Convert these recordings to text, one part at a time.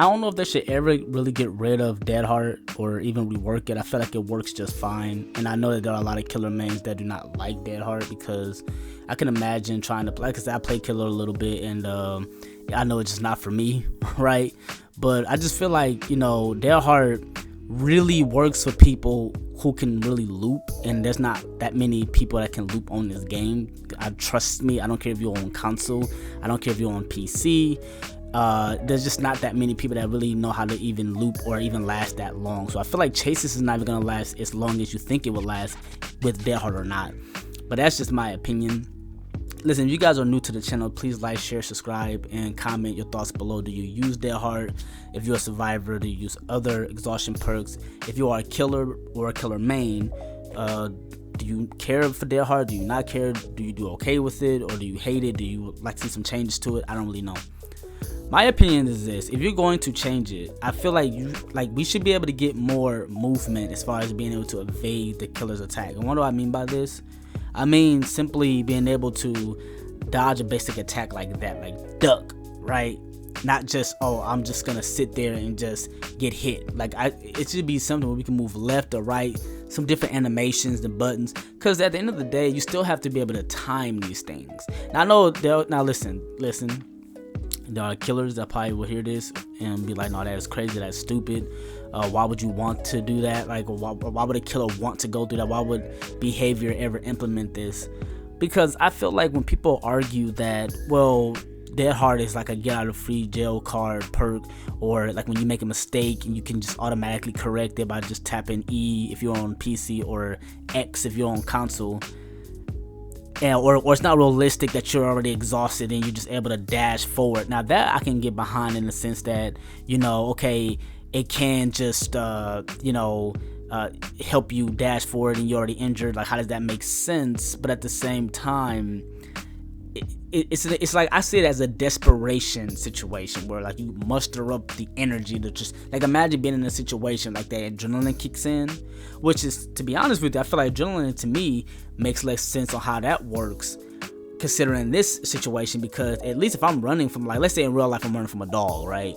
don't know if they should ever really get rid of Dead Heart or even rework it. I feel like it works just fine, and I know that there are a lot of killer mains that do not like Dead Heart, because I can imagine trying to play, because I play killer a little bit, and I know it's just not for me, right? But I just feel like, you know, Dead Heart really works for people who can really loop, and there's not that many people that can loop on this game. Trust me, I don't care if you're on console, I don't care if you're on PC. There's just not that many people that really know how to even loop or even last that long. So I feel like Chases is not even gonna last as long as you think it will last with Dead Heart or not. But that's just my opinion. Listen, if you guys are new to the channel, please like, share, subscribe, and comment your thoughts below. Do you use Dead Heart? If you're a survivor, do you use other exhaustion perks? If you are a killer or a killer main, do you care for Dead Heart? Do you not care? Do you do okay with it, or do you hate it? Do you like to see some changes to it? I don't really know. My opinion is this: if you're going to change it, I feel like we should be able to get more movement as far as being able to evade the killer's attack. And what do I mean by this? I mean simply being able to dodge a basic attack like that, like duck, right? Not just, oh, I'm just gonna sit there and just get hit. Like, it should be something where we can move left or right, some different animations and buttons, because at the end of the day, you still have to be able to time these things. Now I know now listen, there are killers that probably will hear this and be like, no, that's crazy, that's stupid. Why would you want to do that? Like, why would a killer want to go through that? Why would behavior ever implement this? Because I feel like when people argue that, well, Dead Heart is like a get out of free jail card perk, or like when you make a mistake and you can just automatically correct it by just tapping E if you're on PC, or X if you're on console. And, or it's not realistic that you're already exhausted and you're just able to dash forward. Now that I can get behind, in the sense that, you know, okay, it can just help you dash forward and you're already injured. Like, how does that make sense? But at the same time, it's like, I see it as a desperation situation where, like, you muster up the energy to just, like, imagine being in a situation like that adrenaline kicks in, which is, to be honest with you, I feel like adrenaline to me makes less sense on how that works considering this situation, because at least if I'm running from, like, let's say in real life I'm running from a dog, right?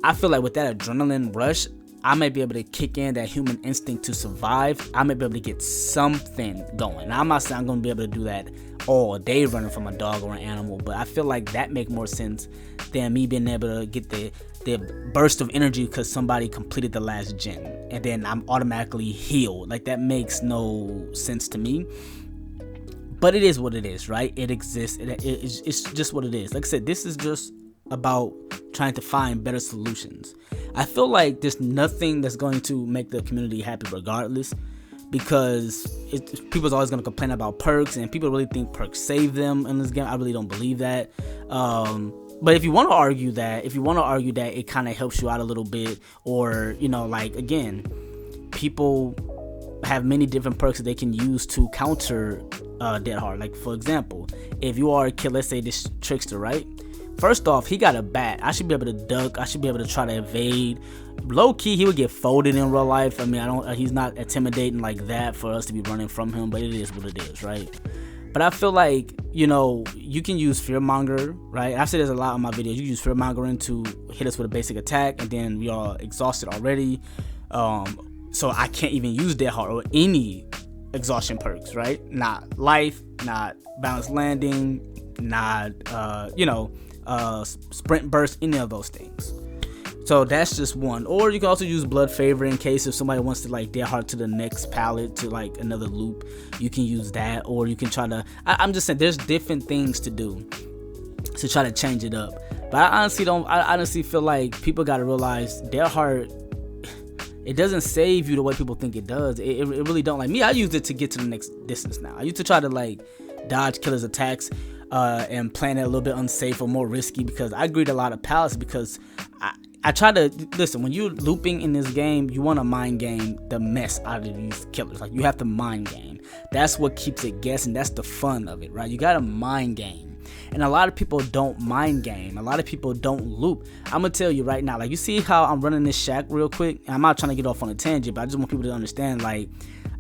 I feel like with that adrenaline rush, I might be able to kick in that human instinct to survive. I might be able to get something going. Now, I'm not saying I'm going to be able to do that all day running from a dog or an animal, but I feel like that makes more sense than me being able to get the burst of energy because somebody completed the last gen and then I'm automatically healed. Like, that makes no sense to me. But it is what it is, right? It exists. It's just what it is. Like I said, this is just about trying to find better solutions. I feel like there's nothing that's going to make the community happy regardless, because people's always going to complain about perks, and people really think perks save them in this game. I really don't believe that. But if you want to argue that, it kind of helps you out a little bit, or, you know, like, again, people have many different perks that they can use to counter Dead Heart. Like, for example, if you are a kid, let's say this trickster, right? First off, he got a bat. I should be able to duck. I should be able to try to evade. Low key, he would get folded in real life. I mean, he's not intimidating like that for us to be running from him, but it is what it is, right? But I feel like, you know, you can use Fearmonger, right? I've said this a lot in my videos. You can use Fearmongering to hit us with a basic attack, and then we are exhausted already. So I can't even use Dead Heart or any exhaustion perks, right? Not life, not balanced landing, not, sprint burst, any of those things. So that's just one. Or you can also use Blood Favor in case if somebody wants to, like, Dead Heart to the next palette, to, like, another loop. You can use that, or you can try to, I'm just saying, there's different things to do to try to change it up. But I honestly feel like people got to realize Dead Heart, it doesn't save you the way people think it does. It really don't. Like me, I used it to get to the next distance now. I used to try to, like, dodge killers' attacks and plan it a little bit unsafe or more risky, because I greed a lot of palettes, because I try to, listen, when you're looping in this game, you want to mind game the mess out of these killers. Like, you have to mind game. That's what keeps it guessing. That's the fun of it, right? You got to mind game. And a lot of people don't mind game. A lot of people don't loop. I'm going to tell you right now, like, you see how I'm running this shack real quick? I'm not trying to get off on a tangent, but I just want people to understand, like,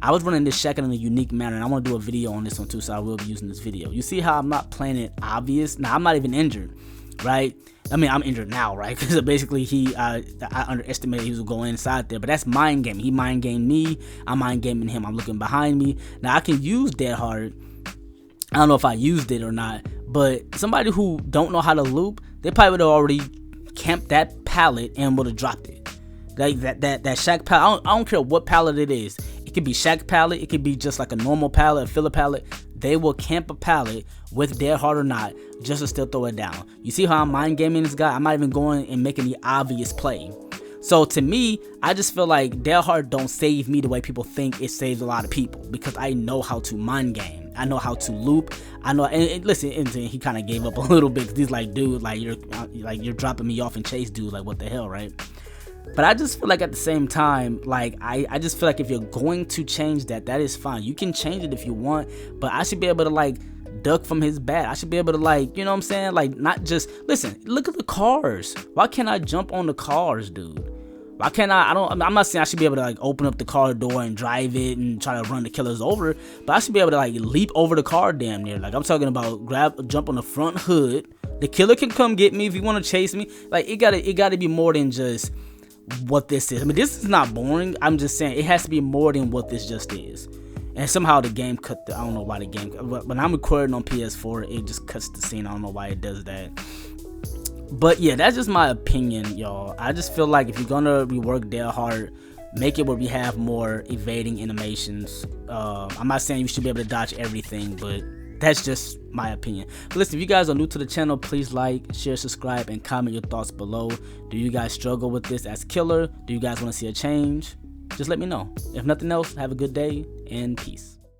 I was running this shack in a unique manner, and I want to do a video on this one too, so I will be using this video. You see how I'm not playing it obvious? Now, I'm not even injured. right? I mean, I'm injured now, right? Because basically I underestimated he was going inside there, but that's mind gaming. He mind gamed me. I'm mind gaming him. I'm looking behind me. Now I can use Dead Hard. I don't know if I used it or not, but somebody who don't know how to loop, they probably would have already camped that pallet and would have dropped it. Like that shack pallet. I don't care what pallet it is. It could be shack pallet. It could be just like a normal pallet, a filler pallet. They will camp a pallet with Dead Hard or not, just to still throw it down. You see how I'm mind gaming this guy? I'm not even going and making the obvious play. So to me, I just feel like Dead Hard don't save me the way people think it saves a lot of people, because I know how to mind game. I know how to loop. I know, and listen, and he kind of gave up a little bit, because he's like, dude, like you're dropping me off and chase, dude, like what the hell, right? But I just feel like at the same time, like I just feel like if you're going to change that is fine. You can change it if you want, but I should be able to like duck from his bat. I should be able to, like, you know what I'm saying? Like, not just, listen, look at the cars. Why can't I jump on the cars, dude? Why can't I'm not saying I should be able to like open up the car door and drive it and try to run the killers over, but I should be able to like leap over the car damn near. Like, I'm talking about jump on the front hood. The killer can come get me if he want to chase me. Like, it gotta be more than just what this is. I mean, this is not boring. I'm just saying it has to be more than what this just is. And somehow the game cut I don't know why the game, when I'm recording on PS4, it just cuts the scene. I don't know why it does that. But yeah, that's just my opinion, y'all. I just feel like if you're gonna rework Dead Hard, make it where we have more evading animations. I'm not saying you should be able to dodge everything, but that's just my opinion. But listen, if you guys are new to the channel, please like, share, subscribe, and comment your thoughts below. Do you guys struggle with this as killer? Do you guys want to see a change? Just let me know. If nothing else, have a good day and peace.